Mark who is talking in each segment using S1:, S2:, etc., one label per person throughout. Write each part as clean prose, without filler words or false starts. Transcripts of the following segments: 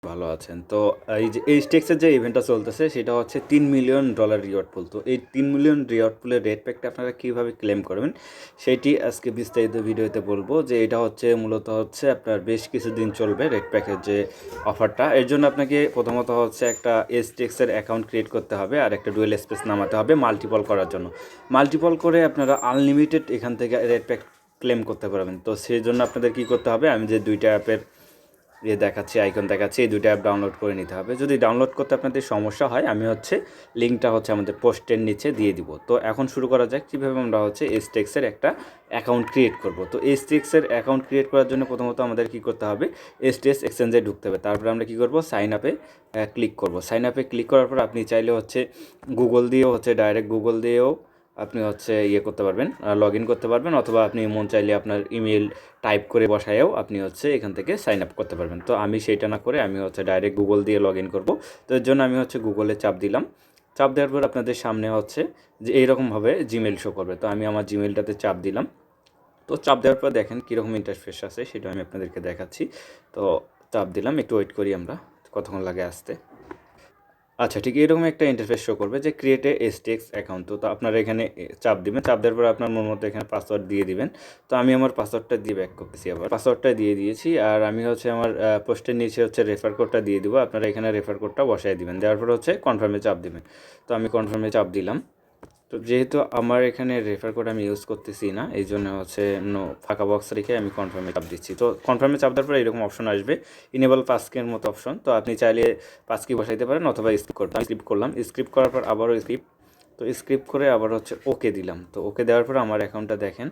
S1: ভালো আছেন। তো এই যে এইচটিএক্সের যে ইভেন্টটা চলতেছে সেটা হচ্ছে $3 মিলিয়ন রিওয়ার্ড পুল। তো এই $3 মিলিয়ন রিওয়ার্ড পুলের রেড প্যাকটা আপনারা কীভাবে ক্লেম করবেন সেটি আজকে বিস্তারিত ভিডিওতে বলবো। যে এটা হচ্ছে মূলত হচ্ছে আপনার বেশ কিছুদিন চলবে রেড প্যাকের যে অফারটা। এর জন্য আপনাকে প্রথমত হচ্ছে একটা এইচটিএক্সের অ্যাকাউন্ট ক্রিয়েট করতে হবে আর একটা ডুয়েল স্পেস নামাতে হবে মাল্টিপল করার জন্য। মাল্টিপল করে আপনারা আনলিমিটেড এখান থেকে রেড প্যাক ক্লেম করতে পারবেন। তো সেই জন্য আপনাদের কী করতে হবে, আমি যে দুইটা অ্যাপের দেখাচ্ছি, আইকন দেখাচ্ছি, এই দুইটা অ্যাপ ডাউনলোড করে নিতে হবে। যদি ডাউনলোড করতে আপনাদের সমস্যা হয় আমি হচ্ছে লিঙ্কটা হচ্ছে আমাদের পোস্টের নিচে দিয়ে দিব। তো এখন শুরু করা যাক কীভাবে আমরা হচ্ছে এইচটিএক্সের একটা অ্যাকাউন্ট ক্রিয়েট করব। তো এইচটিএক্সের অ্যাকাউন্ট ক্রিয়েট করার জন্য প্রথমত আমাদের কী করতে হবে, এইচটিএক্স এক্সচেঞ্জে ঢুকতে হবে। তারপরে আমরা কী করব, সাইন আপে ক্লিক করব। সাইন আপে ক্লিক করার পর আপনি চাইলে হচ্ছে গুগল দিয়েও হচ্ছে ডাইরেক্ট গুগল দিয়েও আপনি হচ্ছে করতে পারবেন, লগ ইন করতে পারবেন, অথবা আপনি মন চাইলে আপনার ইমেল টাইপ করে বসায়ও আপনি হচ্ছে এখান থেকে সাইন আপ করতে পারবেন। তো আমি সেইটা না করে আমি হচ্ছে ডাইরেক্ট গুগল দিয়ে লগ ইন করবো। তো এর জন্য আমি হচ্ছে গুগলে চাপ দিলাম। চাপ দেওয়ার পর আপনাদের সামনে হচ্ছে যে এইরকমভাবে জিমেল শো করবে। তো আমি আমার জিমেলটাতে চাপ দিলাম। তো চাপ দেওয়ার পর দেখেন কীরকম ইন্টারফেস আছে সেটা আমি আপনাদেরকে দেখাচ্ছি। তো চাপ দিলাম, একটু ওয়েট করি আমরা, কতক্ষণ লাগে আসতে। আচ্ছা, ঠিক এরকম একটা ইন্টারফেস শো করবে যে ক্রিয়েট এ এইচটিএক্স অ্যাকাউন্ট। তো আপনারা এখানে চাপ দিবেন। চাপ দেওয়ার পর আপনার মন মতো এখানে পাসওয়ার্ড দিয়ে দিবেন। তো আমি আমার পাসওয়ার্ডটা দিয়ে ব্যাক করতেছি, আবার পাসওয়ার্ডটা দিয়ে দিয়েছি। আর আমি হচ্ছে আমার পোস্টের নিচে হচ্ছে রেফার কোডটা দিয়ে দিব। আপনারা এখানে রেফার কোডটা বসাই দিবেন। দেওয়ার পর হচ্ছে কনফার্মে চাপ দিবেন। তো আমি কনফার্মে চাপ দিলাম। তো যেহেতু আমার এখানে রেফার কোড আমি ইউজ করতেছি না, এই জন্য হচ্ছে ফাঁকা বক্স রেখে আমি কনফার্মে চাপ দিচ্ছি। তো কনফার্মে চাপ দেওয়ার পরে এরকম অপশন আসবে, ইনেবল পাসকের মতো অপশন। তো আপনি চাইলে পাসকি বসাইতে পারেন অথবা স্ক্রিপ্ট করতে। আমি স্ক্রিপ্ট করলাম। স্ক্রিপ্ট করার পর আবারও স্ক্রিপ্ট। তো স্ক্রিপ্ট করে আবার হচ্ছে ওকে দিলাম। তো ওকে দেওয়ার পর আমার অ্যাকাউন্টটা দেখেন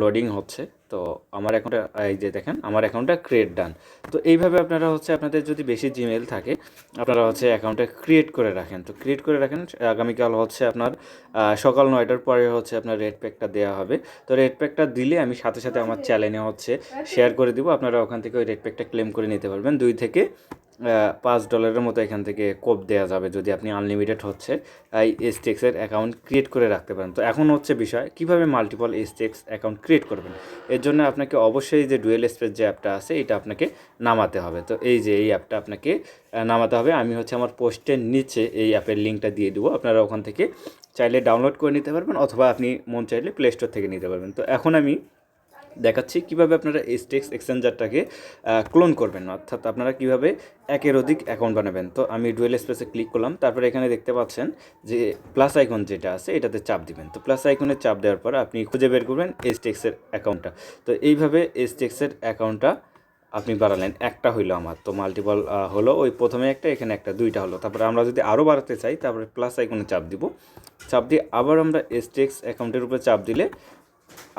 S1: লোডিং হচ্ছে। তো আমার অ্যাকাউন্টটা এই যে দেখেন আমার অ্যাকাউন্টটা ক্রিয়েট ডান। তো এইভাবে আপনারা হচ্ছে আপনাদের যদি বেশি জিমেল থাকে আপনারা হচ্ছে অ্যাকাউন্টটা ক্রিয়েট করে রাখেন। তো ক্রিয়েট করে রাখেন, আগামীকাল হচ্ছে আপনার সকাল 9টার পরে হচ্ছে আপনার রেড প্যাকটা দেওয়া হবে। তো রেড প্যাকটা দিলে আমি সাথে সাথে আমার চ্যানেলে হচ্ছে শেয়ার করে দিব। আপনারা ওখান থেকে ওই রেড প্যাকটা ক্লেম করে নিতে পারবেন। $2 থেকে $5 মতো এখান থেকে কোপ দেওয়া যাবে যদি আপনি আনলিমিটেড হচ্ছে এই এইচটিএক্সের অ্যাকাউন্ট ক্রিয়েট করে রাখতে পারেন। তো এখন হচ্ছে বিষয় কীভাবে মাল্টিপল এইচটিএক্স অ্যাকাউন্ট ক্রিয়েট করবেন। এর জন্য আপনাকে অবশ্যই যে ডুয়েল স্পেস যে অ্যাপটা আছে এটা আপনাকে নামাতে হবে। তো এই যে এই অ্যাপটা আপনাকে নামাতে হবে। আমি হচ্ছে আমার পোস্টের নিচে এই অ্যাপের লিঙ্কটা দিয়ে দেবো। আপনারা ওখান থেকে চাইলে ডাউনলোড করে নিতে পারবেন অথবা আপনি মন চাইলে প্লে স্টোর থেকে নিতে পারবেন। তো এখন আমি দেখাচ্ছি কীভাবে আপনারা এইচটিএক্স এক্সচেঞ্জারটাকে ক্লোন করবেন, অর্থাৎ আপনারা কীভাবে একের অধিক অ্যাকাউন্ট বানাবেন। তো আমি ডুয়েল স্পেসে ক্লিক করলাম। তারপরে এখানে দেখতে পাচ্ছেন যে প্লাস আইকন যেটা আছে এটাতে চাপ দিবেন। তো প্লাস আইকনে চাপ দেওয়ার পর আপনি খুঁজে বের করবেন এইচটিএক্সের অ্যাকাউন্টটা। তো এইভাবে এইচটিএক্সের অ্যাকাউন্টটা আপনি বাড়ালেন, একটা হইলো আমার। তো মাল্টিপল হলো, ওই প্রথমে একটা এখানে একটা, দুইটা হলো। তারপরে আমরা যদি আরও বাড়াতে চাই তারপরে প্লাস আইকনে চাপ দিব। চাপ দিয়ে আবার আমরা এইচটিএক্স অ্যাকাউন্টের উপরে চাপ দিলে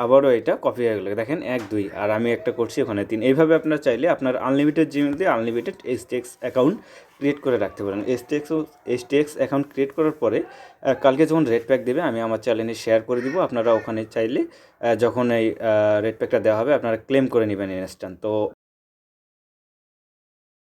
S1: আবারও এটা কপি হয়ে গেলো। দেখেন 1 2 আর আমি একটা করছি ওখানে 3। এইভাবে আপনারা চাইলে আপনার আনলিমিটেড জিমেল দিয়ে আনলিমিটেড এইচটিএক্স অ্যাকাউন্ট ক্রিয়েট করে রাখতে পারেন। এইচটিএক্স অ্যাকাউন্ট ক্রিয়েট করার পরে কালকে যখন রেড প্যাক দেবে আমি আমার চ্যানেলে শেয়ার করে দিব। আপনারা ওখানে চাইলে যখন এই রেড প্যাকটা দেওয়া হবে আপনারা ক্লেম করে নেবেন ইনস্ট্যান্ট। তো